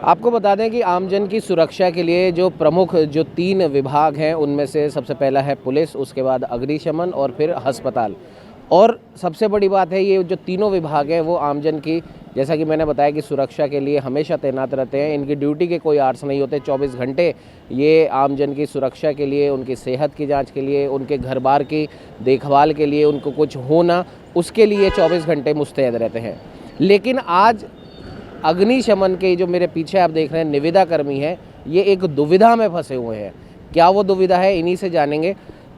आपको बता दें कि आमजन की सुरक्षा के लिए जो प्रमुख जो 3 विभाग हैं उनमें से सबसे पहला है पुलिस, उसके बाद अग्निशमन और फिर अस्पताल। और सबसे बड़ी बात है ये जो तीनों विभाग हैं वो आमजन की, जैसा कि मैंने बताया कि सुरक्षा के लिए हमेशा तैनात रहते हैं। इनकी ड्यूटी के कोई आर्स नहीं होते, 24 घंटे ये आमजन की सुरक्षा के लिए, उनकी सेहत की जांच के लिए, उनके घर बार की देखभाल के लिए, उनको कुछ हो ना उसके लिए 24 घंटे मुस्तैद रहते हैं। लेकिन आज अग्निशमन के जो मेरे पीछे आप देख रहे हैं निविदा कर्मी हैं, ये एक दुविधा में फंसे हुए हैं। क्या वो दुविधा है, इन्हीं से जानेंगे।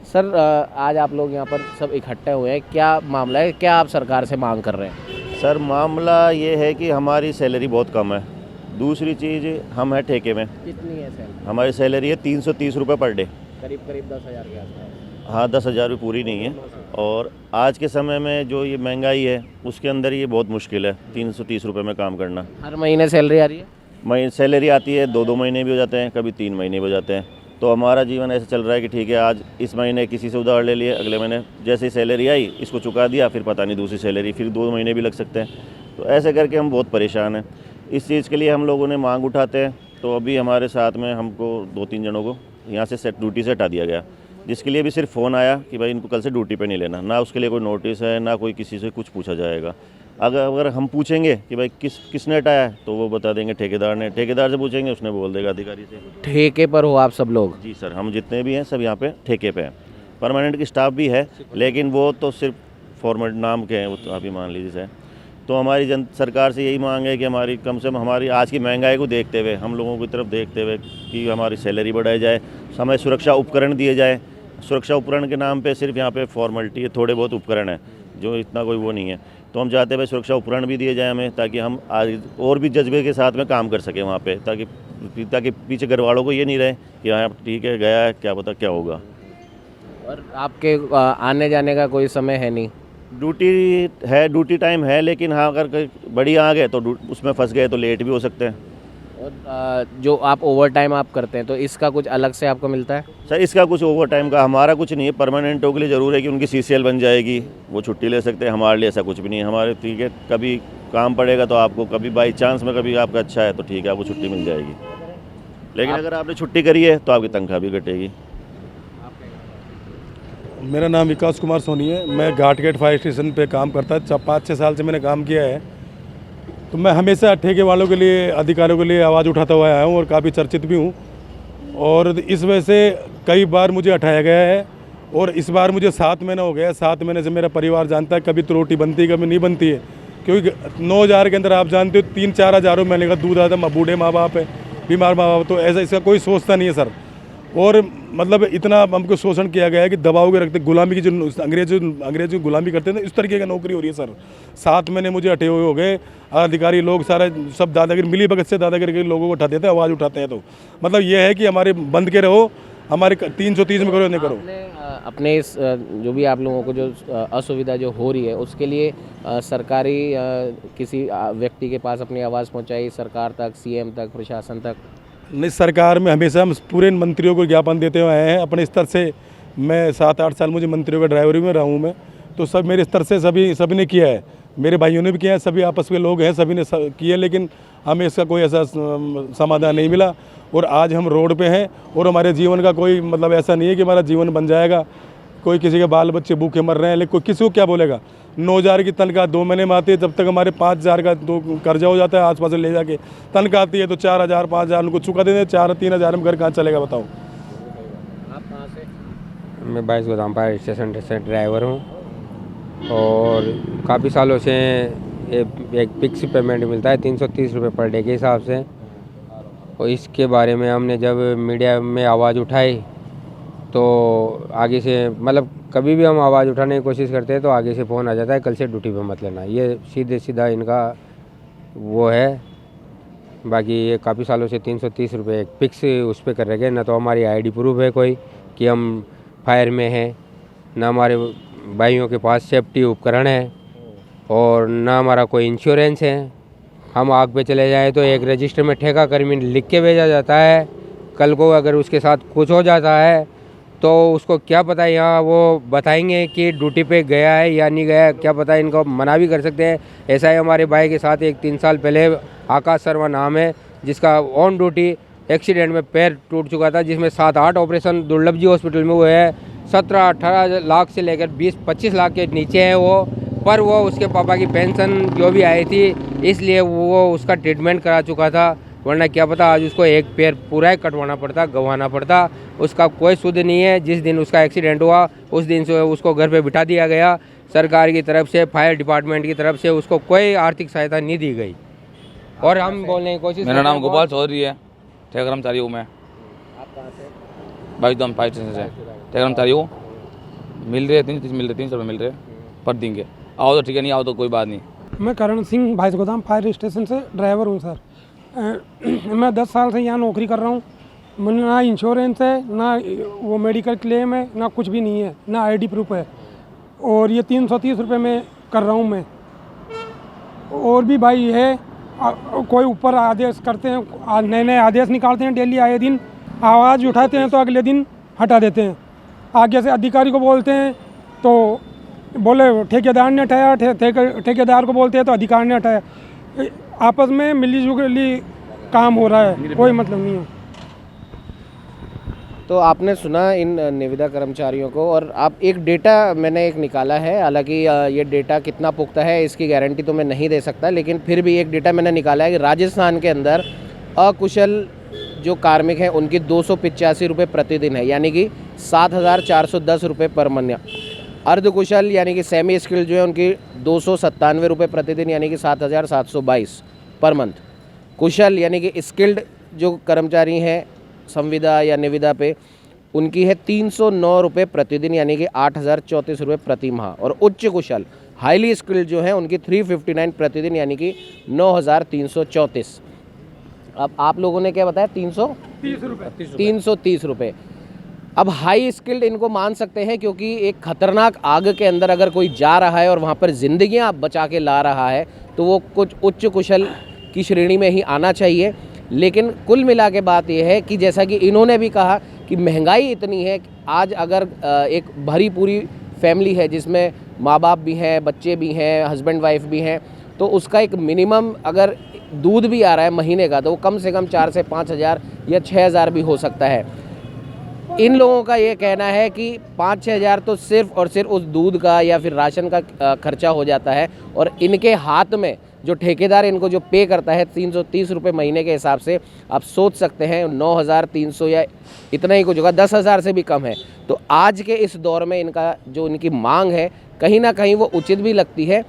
सर, आज आप लोग यहाँ पर सब इकट्ठे हुए हैं, क्या मामला है, क्या आप सरकार से मांग कर रहे हैं? सर, मामला ये है कि हमारी सैलरी बहुत कम है। दूसरी चीज़, हम हैं ठेके में। कितनी है सैलरी? हमारी सैलरी है 330 रुपये पर डे। करीब 10,000 के आसपास। हाँ, 10,000 भी पूरी नहीं है। और आज के समय में जो ये महंगाई है उसके अंदर ये बहुत मुश्किल है 330 रुपये में काम करना। हर महीने सैलरी आ रही है? सैलरी आती है, 2-2 महीने भी हो जाते हैं, कभी 3 महीने भी हो जाते हैं। तो हमारा जीवन ऐसे चल रहा है कि ठीक है, आज इस महीने किसी से उधार ले लिए, अगले महीने जैसे ही सैलरी आई इसको चुका दिया, फिर पता नहीं दूसरी सैलरी, फिर 2 महीने भी लग सकते हैं। तो ऐसे करके हम बहुत परेशान हैं। इस चीज़ के लिए हम लोगों ने मांग उठाते हैं। तो अभी हमारे साथ में हमको 2-3 जनों को यहाँ से ड्यूटी से हटा दिया गया, जिसके लिए भी सिर्फ फ़ोन आया कि भाई इनको कल से ड्यूटी पे नहीं लेना। ना उसके लिए कोई नोटिस है, ना कोई किसी से कुछ पूछा जाएगा। अगर हम पूछेंगे कि भाई किसने हटाया है, तो वो बता देंगे ठेकेदार ने। ठेकेदार से पूछेंगे, उसने बोल देगा अधिकारी से। ठेके पर हो आप सब लोग? जी सर, हम जितने भी हैं सब यहाँ पे ठेके पे हैं। परमानेंट की स्टाफ भी है, लेकिन वो तो सिर्फ फॉर्मेट नाम के हैं, वो तो आप ही मान लीजिए। तो हमारी सरकार से यही मांग है कि हमारी कम से कम हमारी आज की महंगाई को देखते हुए, हम लोगों की तरफ देखते हुए कि हमारी सैलरी बढ़ाई जाए, हमें सुरक्षा उपकरण दिए जाए। सुरक्षा उपकरण के नाम पे सिर्फ यहाँ पे फॉर्मेलिटी है, थोड़े बहुत उपकरण है जो इतना कोई वो नहीं है। तो हम चाहते हैं भाई सुरक्षा उपकरण भी दिए जाए हमें, ताकि हम आज और भी जज्बे के साथ में काम कर सकें वहाँ पे, ताकि पीछे घर वालों को ये नहीं रहे कि हाँ ठीक है गया है, क्या पता क्या होगा। और आपके आने जाने का कोई समय है नहीं? ड्यूटी टाइम है, लेकिन हाँ अगर कोई बड़ी आ गए तो उसमें फंस गए तो लेट भी हो सकते हैं। और जो आप ओवर टाइम आप करते हैं तो इसका कुछ अलग से आपको मिलता है? सर, इसका कुछ ओवर टाइम का हमारा कुछ नहीं है। परमानेंटों के लिए ज़रूर है कि उनकी CCL बन जाएगी, वो छुट्टी ले सकते हैं। हमारे लिए ऐसा कुछ भी नहीं है। हमारे ठीक है, कभी काम पड़ेगा तो आपको, कभी बाई चांस में कभी आपका अच्छा है तो ठीक है, आपको छुट्टी मिल जाएगी। लेकिन अगर आपने छुट्टी करी है तो आपकी तनख्वाह भी कटेगी। मेरा नाम विकास कुमार सोनी है। मैं घाटगेट फायर स्टेशन पे काम करता है। 5-6 साल से मैंने काम किया है। तो मैं हमेशा ठेके वालों के लिए, अधिकारियों के लिए आवाज़ उठाता हुआ आया हूँ और काफ़ी चर्चित भी हूँ। और इस वजह से कई बार मुझे हटाया गया है। और इस बार मुझे 7 महीना हो गया। 7 महीने से मेरा परिवार जानता है, कभी तो रोटी बनती है, कभी नहीं बनती है। क्योंकि 9,000 के अंदर आप जानते हो 3-4 हज़ारों महीने का दूध आता है। बूढ़े माँ बाप है, बीमार माँ बाप, तो ऐसा इसका कोई सोचता नहीं है सर। और मतलब इतना हमको शोषण किया गया है कि दबाव के रखते, गुलामी की जो अंग्रेज की गुलामी करते थे, इस तरीके की नौकरी हो रही है सर। 7 महीने मुझे हटे हुए हो गए। अधिकारी लोग सारे सब दादागिरी, मिली भगत से दादागिरी के लोगों को उठा देते हैं, आवाज़ उठाते हैं। तो मतलब ये है कि हमारे बंद के रहो, हमारे 330 में करो नहीं करो। अपने इस जो भी आप लोगों को जो असुविधा जो हो रही है उसके लिए सरकारी किसी व्यक्ति के पास अपनी आवाज़ पहुंचाई, सरकार तक, CM तक, प्रशासन तक? नहीं, सरकार में हमेशा हम पूरे मंत्रियों को ज्ञापन देते हुए आए हैं अपने स्तर से। मैं 7-8 साल मुझे मंत्रियों का ड्राइवर में रहा हूँ मैं। तो सब मेरे स्तर से सभी ने किया है, मेरे भाइयों ने भी किया है, सभी आपस में लोग हैं, सभी ने किया, लेकिन हमें इसका कोई ऐसा समाधान नहीं मिला। और आज हम रोड पे हैं और हमारे जीवन का कोई मतलब ऐसा नहीं है कि हमारा जीवन बन जाएगा। कोई किसी के बाल बच्चे भूखे मर रहे हैं, लेकिन कोई किसी को क्या बोलेगा। 9,000 की तनख्वाह 2 महीने में आती है, जब तक हमारे 5,000 का तो कर्जा हो जाता है आस पास ले जाके। तनख्वाह आती है तो 4,000 5,000 उनको चुका देते हैं। 4-3 हज़ार में घर कहाँ चलेगा बताओ। आप कहाँ से? मैं 22 गोदाम फायर स्टेशन से ड्राइवर हूँ और काफ़ी सालों से एक फिक्स पेमेंट मिलता है 330 रुपये पर डे के हिसाब से। और इसके बारे में हमने जब मीडिया में आवाज़ उठाई तो आगे से मतलब कभी भी हम आवाज़ उठाने की कोशिश करते हैं तो आगे से फ़ोन आ जाता है, कल से ड्यूटी पे मत लेना। ये सीधा इनका वो है। बाकी ये काफ़ी सालों से 330 रुपये एक फिक्स उस पर कर रखे। ना तो हमारी ID प्रूफ है कोई कि हम फायर में हैं, ना हमारे भाइयों के पास सेफ्टी उपकरण है, और ना हमारा कोई इंश्योरेंस है। हम आग पे चले जाएँ तो एक रजिस्टर में ठेका कर्मी लिख के भेजा जाता है। कल को अगर उसके साथ कुछ हो जाता है तो उसको क्या पता, यहाँ वो बताएंगे कि ड्यूटी पे गया है या नहीं गया, क्या पता, इनको मना भी कर सकते हैं। ऐसा ही हमारे भाई के साथ एक 3 साल पहले आकाश शर्मा नाम है, जिसका ऑन ड्यूटी एक्सीडेंट में पैर टूट चुका था, जिसमें 7-8 ऑपरेशन दुर्लभ जी हॉस्पिटल में हुए हैं। 17-18 लाख से लेकर 20-25 लाख के नीचे है वो, पर वो उसके पापा की पेंशन जो भी आई थी इसलिए वो उसका ट्रीटमेंट करा चुका था, वरना क्या पता आज उसको एक पैर पूरा ही कटवाना पड़ता, गंवाना पड़ता। उसका कोई सुध नहीं है। जिस दिन उसका एक्सीडेंट हुआ उस दिन से उसको घर पे बिठा दिया गया। सरकार की तरफ से, फायर डिपार्टमेंट की तरफ से उसको कोई आर्थिक सहायता नहीं दी गई। और हम बोलने की कोशिश, मेरा नाम गोपाल चौधरी है, ठेका कर्मचारी हूँ मैं। आप कहाँ से? भाईदम फायर स्टेशन से ठेका कर्मचारी हूँ। मिल रहे 300 रुपये मिल रहे, पर देंगे। आओ तो ठीक है, नहीं आओ तो कोई बात नहीं। मैं करण सिंह भाईस गोदाम फायर स्टेशन से ड्राइवर हूँ सर। मैं 10 साल से यहाँ नौकरी कर रहा हूँ। मुझे ना इंश्योरेंस है, ना वो मेडिकल क्लेम है, ना कुछ भी नहीं है, ना आईडी प्रूफ है। और ये 330 रुपये में कर रहा हूँ मैं। और भी भाई है, कोई ऊपर आदेश करते हैं, नए नए आदेश निकालते हैं डेली, आए दिन आवाज़ उठाते हैं तो अगले दिन हटा देते हैं। आगे से अधिकारी को बोलते हैं तो बोले ठेकेदार ने हटाया, ठेकेदार को बोलते हैं तो अधिकारी ने हटाया। आपस में मिलीजुली काम हो रहा है, कोई मतलब नहीं है। तो आपने सुना इन निविदा कर्मचारियों को, और आप एक डेटा मैंने एक निकाला है, हालांकि ये डेटा कितना पुख्ता है इसकी गारंटी तो मैं नहीं दे सकता, लेकिन फिर भी एक डेटा मैंने निकाला है कि राजस्थान के अंदर अकुशल जो कार्मिक हैं उनकी 285 रुपये प्रतिदिन है, यानी कि 7,410 रुपये पर महीना। अर्धकुशल यानी कि सेमी स्किल्ड जो है उनकी 297 रुपये प्रतिदिन, यानी कि 7,722 पर मंथ। कुशल यानी कि स्किल्ड जो कर्मचारी हैं संविदा या निविदा पे, उनकी है 309 रुपये प्रतिदिन, यानी कि 8,034 रुपये प्रति माह। और उच्च कुशल हाईली स्किल्ड जो हैं उनकी 359 प्रतिदिन, यानी कि 9,334। अब आप लोगों ने क्या बताया? 330 रुपये। अब हाई स्किल्ड इनको मान सकते हैं क्योंकि एक खतरनाक आग के अंदर अगर कोई जा रहा है और वहाँ पर जिंदगियाँ बचा के ला रहा है तो वो कुछ उच्च कुशल की श्रेणी में ही आना चाहिए। लेकिन कुल मिला के बात यह है कि जैसा कि इन्होंने भी कहा कि महंगाई इतनी है, आज अगर एक भरी पूरी फैमिली है जिसमें माँ बाप भी हैं, बच्चे भी हैं, हस्बैंड वाइफ भी हैं, तो उसका एक मिनिमम अगर दूध भी आ रहा है महीने का तो वो कम से कम 4 से 5 हज़ार या 6 हज़ार भी हो सकता है। इन लोगों का ये कहना है कि 5-6 हज़ार तो सिर्फ और सिर्फ उस दूध का या फिर राशन का खर्चा हो जाता है, और इनके हाथ में जो ठेकेदार इनको जो पे करता है 330 रुपये महीने के हिसाब से, आप सोच सकते हैं 9,300 या इतना ही कुछ होगा, 10,000 से भी कम है। तो आज के इस दौर में इनका जो इनकी मांग है कहीं ना कहीं वो उचित भी लगती है।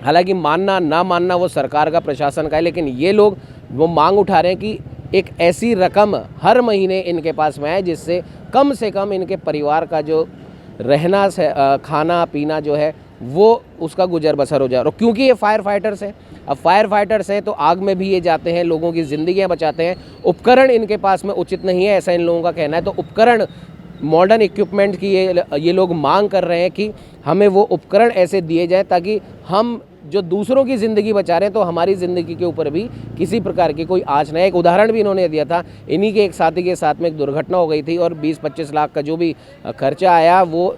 हालांकि मानना ना मानना वो सरकार का, प्रशासन का है, लेकिन ये लोग वो मांग उठा रहे हैं कि एक ऐसी रकम हर महीने इनके पास में आए जिससे कम से कम इनके परिवार का जो रहना खाना पीना जो है वो उसका गुजर बसर हो जाए। और क्योंकि ये फायर फाइटर्स हैं, अब फायर फाइटर्स हैं तो आग में भी ये जाते हैं, लोगों की ज़िंदगियां बचाते हैं। उपकरण इनके पास में उचित नहीं है, ऐसा इन लोगों का कहना है। तो उपकरण, मॉडर्न इक्विपमेंट की ये लोग मांग कर रहे हैं कि हमें वो उपकरण ऐसे दिए जाए ताकि हम जो दूसरों की ज़िंदगी बचा रहे हैं तो हमारी ज़िंदगी के ऊपर भी किसी प्रकार की कोई आँच न आए। एक उदाहरण भी इन्होंने दिया था, इन्हीं के एक साथी के साथ में एक दुर्घटना हो गई थी और 20-25 लाख का जो भी खर्चा आया वो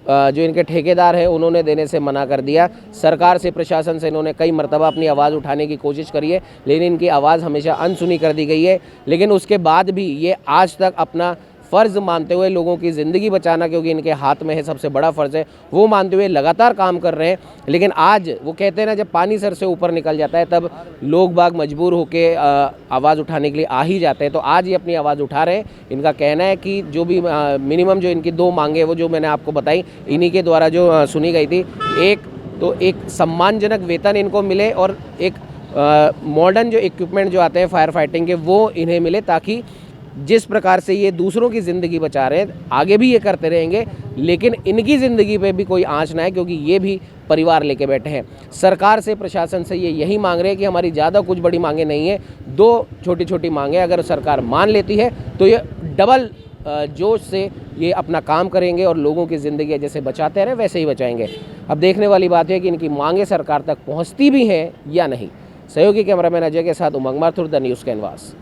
जो इनके ठेकेदार हैं उन्होंने देने से मना कर दिया। सरकार से, प्रशासन से इन्होंने कई मरतबा अपनी आवाज़ उठाने की कोशिश करी है, लेकिन इनकी आवाज़ हमेशा अनसुनी कर दी गई है। लेकिन उसके बाद भी ये आज तक अपना फ़र्ज़ मानते हुए, लोगों की ज़िंदगी बचाना क्योंकि इनके हाथ में है, सबसे बड़ा फ़र्ज़ है, वो मानते हुए लगातार काम कर रहे हैं। लेकिन आज वो कहते हैं ना, जब पानी सर से ऊपर निकल जाता है तब लोग बाग मजबूर होके आवाज़ उठाने के लिए आ ही जाते हैं। तो आज ये अपनी आवाज़ उठा रहे हैं। इनका कहना है कि जो भी मिनिमम जो इनकी 2 मांगे वो जो मैंने आपको बताई इन्हीं के द्वारा जो सुनी गई थी, एक तो एक सम्मानजनक वेतन इनको मिले और एक मॉडर्न जो इक्विपमेंट जो आते हैं फायर फाइटिंग के वो इन्हें मिले, ताकि जिस प्रकार से ये दूसरों की ज़िंदगी बचा रहे हैं आगे भी ये करते रहेंगे, लेकिन इनकी ज़िंदगी पे भी कोई आँच ना है क्योंकि ये भी परिवार लेके बैठे हैं। सरकार से, प्रशासन से ये यही मांग रहे हैं कि हमारी ज़्यादा कुछ बड़ी मांगे नहीं है, 2 छोटी छोटी मांगे अगर सरकार मान लेती है तो ये डबल जोश से ये अपना काम करेंगे और लोगों की ज़िंदगी जैसे बचाते रहे वैसे ही बचाएंगे। अब देखने वाली बात है कि इनकी मांगे सरकार तक पहुँचती भी हैं या नहीं। सहयोगी कैमरामैन अजय के साथ उमंग माथुर, द न्यूज़ कैनवास।